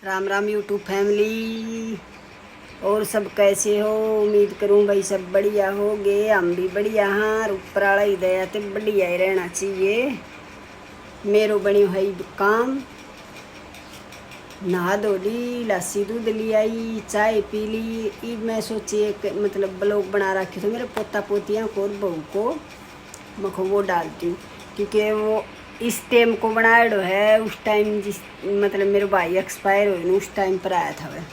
Ram Ram YouTube family. और सब कैसे हो? उम्मीद करूँ भाई सब बढ़िया हो गए। हम भी बढ़िया हाँ। ऊपर वाला ही दया तो बढ़िया ही रहना चाहिए। मेरो बनी भाई काम नहा धो ली, लस्सी दूध ली आई, चाय पी ली। ईब मैं सोची एक मतलब ब्लॉग बना रखे तो मेरे पोता पोतियाँ को और बहू को मखो वो डालती हूँ, क्योंकि वो इस टाइम को बनाया है। उस टाइम जिस मतलब मेरे भाई एक्सपायर हुए उस टाइम पर आया था वह,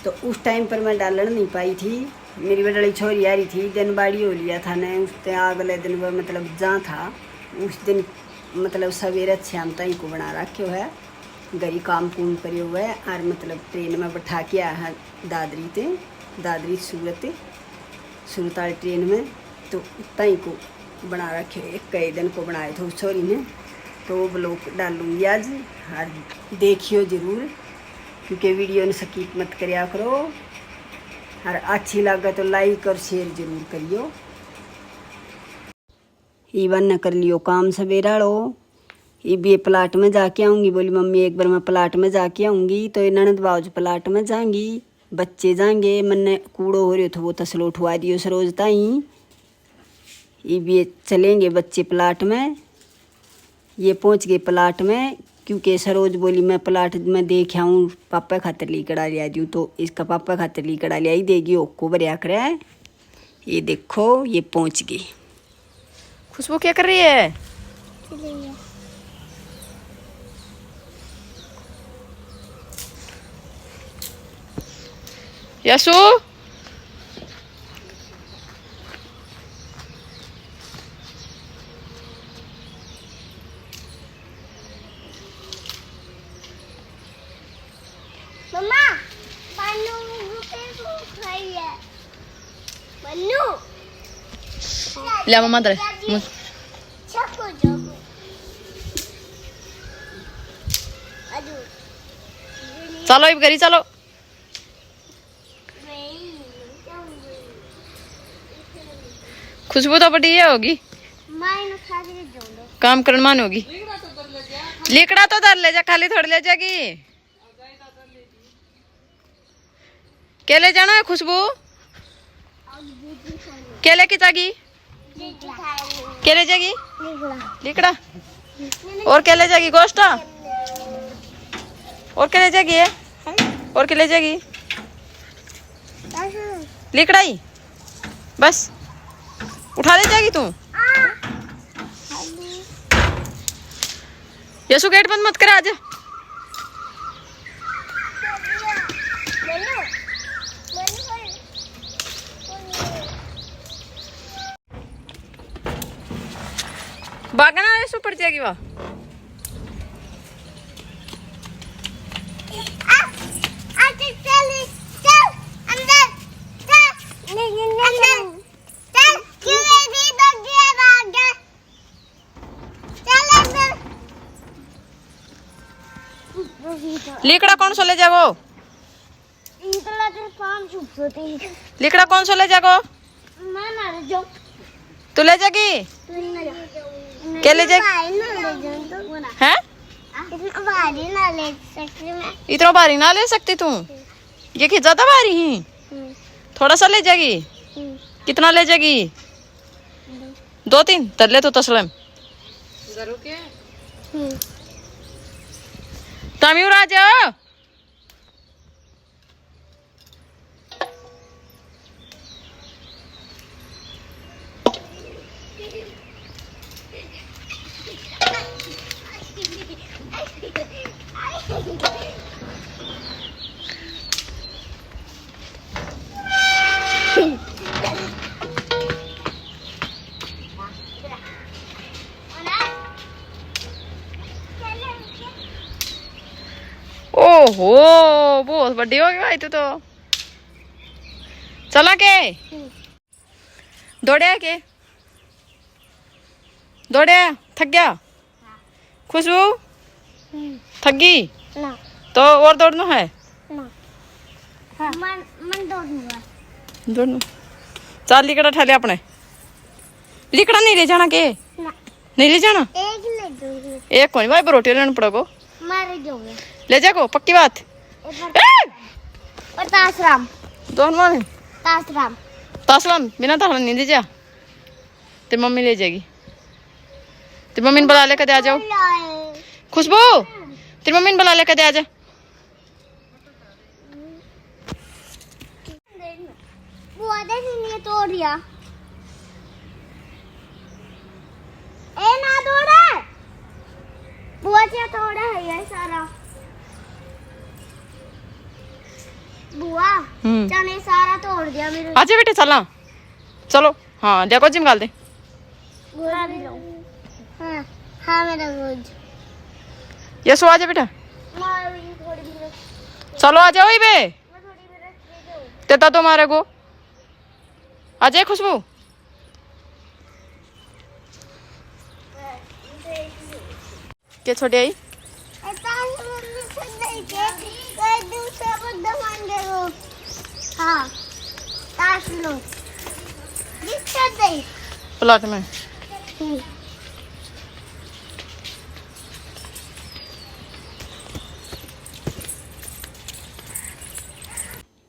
तो उस टाइम पर मैं डालने नहीं पाई थी। मेरी बड़ी छोरी आ रही थी, दिन बाड़ी हो लिया था न। उस दिन अगले दिन वह मतलब जहाँ था उस दिन मतलब सवेरे शाम तक को बना रखे है। गरी काम कुम करे हुए है और मतलब ट्रेन में बैठा के आया है दादरी सूरत वाली ट्रेन में। तो तई को बना रखे एक कई दिन को बनाए थे उस छोरी ने। तो वो ब्लॉग डालूंगी आज और देखियो ज़रूर, क्योंकि वीडियो ने स्किप मत करिया करो और अच्छी लगे तो लाइक और शेयर जरूर करियो। इवन न कर लियो काम सवेरा लो। ये भी प्लाट में जाके आऊँगी, बोली मम्मी एक बार मैं प्लाट में जाके आऊँगी। तो ननद बाज प्लाट में जाएंगी, बच्चे जाएंगे। मैंने कूड़ो हो रही तो वो तसलो उठवा दियो सरोज ताई। ये भी चलेंगे बच्चे प्लाट में। ये पहुंच गए प्लाट में, क्योंकि सरोज बोली मैं प्लाट में देख आऊँ, पापा खातर ली कड़ा लिया दूँ। तो इसका पापा खातर ली कड़ा लिया ही देगी, ओको भरिया कर। ये देखो ये पहुंच गई। खुशबू क्या कर रही है? यसु मम्मा मन्नू खाई है मन्नू ले मम्मा दे चको चको अजू चलो इब करी चलो। खुशबू तो बढ़िया होगी, काम करने मान होगी। लिकड़ा तो धर ले जा, खाली थोड़ी ले जाएगी। क्या ले जाना है खुशबू? क्या लेके जाएगी? क्या ले जाएगी? लिकड़ा। और क्या ले जाएगी? गोश्ता। और क्या ले जाएगी? और क्या ले जाएगी? लिकड़ा ही बस उठा ले जाएगी तू। यसु गेट बंद मत करे आज। भागना यसु पड़ जाएगी वहाँ। लिकड़ा कौन सा ले जागो? लिकड़ा कौन सा ले जागो? तू ले जागी? क्या ले जाएगी? हैं? इतना भारी ना ले सकती तू। ये कि ज्यादा भारी ही? थोड़ा सा ले जाएगी? कितना ले जाएगी? 2-3 तर ले तो तसलम। तमीर आ जाओ। ओहो बहुत बड़ी हो गई भाई तू तो। चला के दौड़े के दौड़े थक गया? खुशबू थक गई? तो और दौड़ना है? दौड़ना। चल लिकड़ा ठा ले अपने। लिकड़ा नहीं ले जाना के? नहीं ले जाना? एक कौन भाई रोटी लेना पड़ेगा। मारे जाऊंगे ले जाओ पक्की बात। और तासराम दोनों मारे तासराम तासलाम बिना तासलाम नहीं दे जा। तेरी मम्मी ले जाएगी। तेरी मम्मी ने बुला ले कदे आ जाओ। खुशबू तेरी मम्मी ने बुला ले कदे आ जा। बुआ दे नहीं तोड़ दिया ए ना तोड़े बुआ क्या तोड़ा है ये सारा बुआ चने सारा तोड़ दिया मेरे आजा बेटे चला चलो। हाँ देखो जिम गाल दे। बुआ भी लो हाँ हाँ मेरा रोज ये सो आजा बेटा मार भी थोड़ी भी चलो आ जाओ बे मैं थोड़ी भी रख दे दो तेता तो मारे को आ जाए खुशबू। क्या छोटी आई हाँ ताश लो प्लॉट में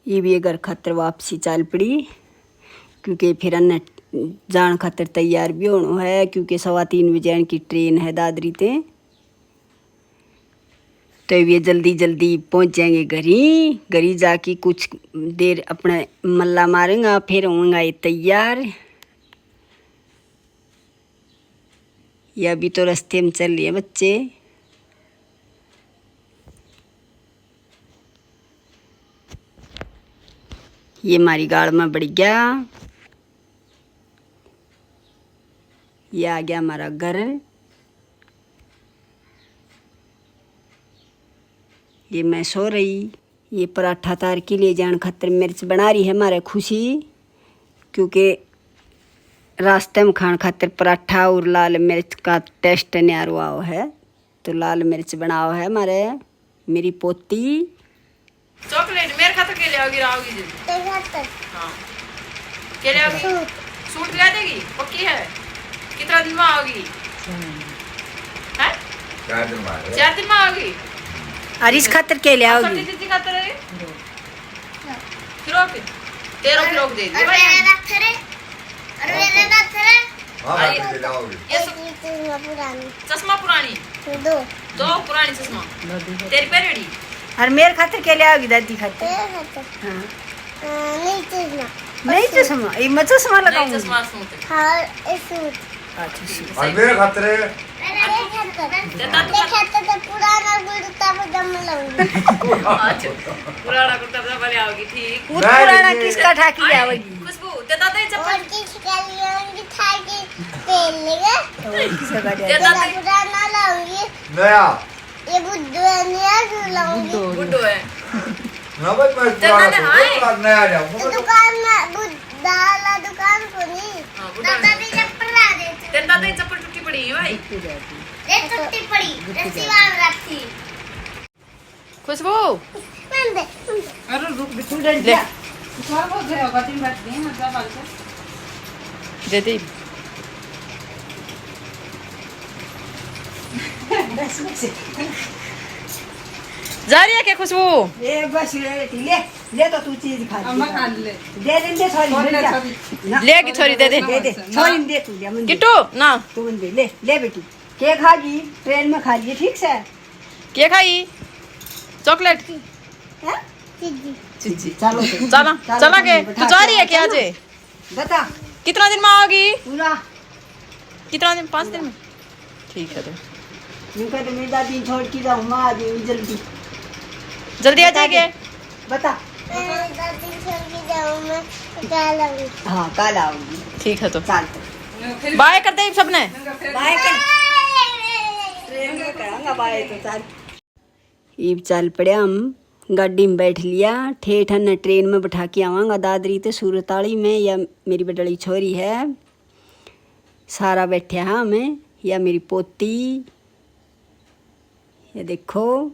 ये भी घर खातर वापसी चल पड़ी क्योंकि फिर अन्य जान खातर तैयार भी होना है क्योंकि 3:15 बजे की ट्रेन है दादरी ते। तो ये जल्दी जल्दी पहुंच जाएंगे घरी जाके कुछ देर अपने मल्ला मारेंगे फिर होंगे ये तैयार। ये अभी तो रास्ते में चल रही है बच्चे। ये हमारी गाड़ में बढ़ गया। ये आ गया हमारा घर। ये मैं सो रही। ये पराठा तार के लिए जान खातर मिर्च बना रही है हमारे खुशी क्योंकि रास्ते में खान खातर पराठा और लाल मिर्च का टेस्ट न्यारा हुआ है तो लाल मिर्च बनाओ है हमारे मेरी पोती। चॉकलेट मेरे खातर के लिए आओगी राओगी जी। हाँ के लिए आओगी सूट दिला देगी पक्की है। कितना दिन में आओगी हैं 4 दिन में आओगी। और इस खातर के लिए आओगी दीदी खातर है फ्रॉक तेरा फ्रॉक दे दे भाई। चश्मा पुरानी दो पुरानी चश्मा तेरी पेरेडी। और मेरे खातर के लिए आओगी दादी खातर। हाँ नहीं चश्मा ये मैं चश्मा लगाऊंगी। चश्मा सूट अच्छा और मेरे खातिर अच्छा पुराना कुर्ता पजामा ले आओगी ठीक। वो पुराना किसका ठाकी आवेगी खुशबू देता दे चप्पल किसका देता दे नया ये बुद्धू है नया क्यों लाऊंगी गुड्डो है ना भाई मैं पुराना नया जाऊँ दुकान में बुद्धा वाला दुकान को नहीं दादा भी चप्पल ला देते देता दे चप्पल टूटी पड़ी है भाई। ये टूटी पड़ी रस्सी वाल रखी खुशबू मंदे अरे रुक स्टूडेंट ले सर बहुत है बातें बात नहीं मतलब बाल से दे दे जा रही है क्या खुशबू। ये बस ले तो तू चीज खा अम्मा खा ले दे सॉरी लेगी छोरी दे दे सॉरी दे तू ले मन किट्टू ना तू मन दे ले बेटी के खागी ट्रेन में खा लिए ठीक से क्या खाई चॉकलेट हैं चीजी चलो चला चला के तू जा रही है क्या आज बता कितना दिन में आओगी पूरा कितना दिन 5 दिन में ठीक है तो यूं तो मेरी दादी छोड़ के जाऊँ माँ आ जाऊँ जल्दी जल्दी आ जाएंगे मैं दादी छोड़ के जाऊँ मैं कल आऊंगी हाँ कल आऊंगी ठीक है तो चल बाय कर दे सबने बाय कर ट्रेन में करांगा बाय तो चल ईब चल पड़े हम गाड़ी में बैठ लिया ठेठ न ट्रेन में बैठा के आवांगा दादरी ते सूरताली में। या मेरी बड़ी छोरी है सारा बैठे हाँ हमें या मेरी पोती ये देखो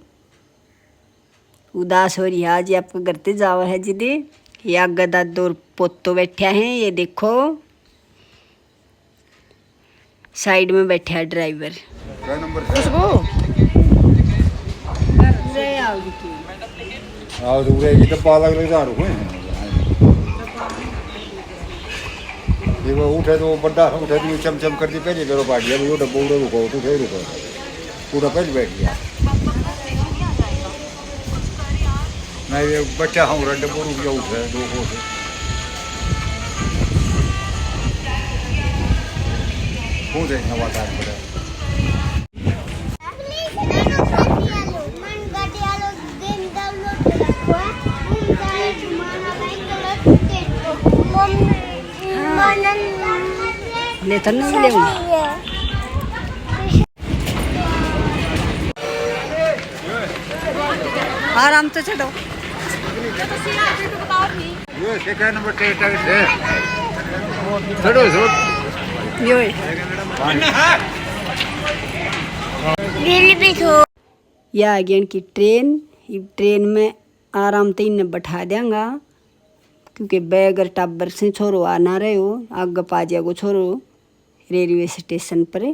उदास हो रही है आज आपको घर ते जावा है जिदे। ये आगे दादो पोतो बैठा हैं ये देखो साइड में बैठा है ड्राइवर। खुशबू रहे आओगी की और दूरे की डब्बा अलग अलग जा रुको ये वो उठे तो बड़ा उठे तो चमचम कर दी पहले करो पार्टी अब वो डब्बा उड़े रुको तो उठे रुको पूरा पहले बैठ गया नहीं ये बच्चा हम डब्बा रुक गया उठे दो को हो जाए नवा टाइम पर ले तो नहीं ले आराम से चढ़ो ये सेकंड नंबर टेस्ट है चलो चलो यो या अगेन की ट्रेन ट्रेन में आराम से इन्हें बैठा देंगा क्योंकि बैगर टाबर से छोरो आ ना रहे हो आगे पा जाएगो छोरो रेलवे स्टेशन पर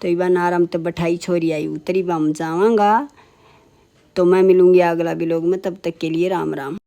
तो इवन आराम से बैठाई छोरी आई उतरी हम जावांगा तो मैं मिलूंगी अगला व्लॉग में तब तक के लिए राम राम।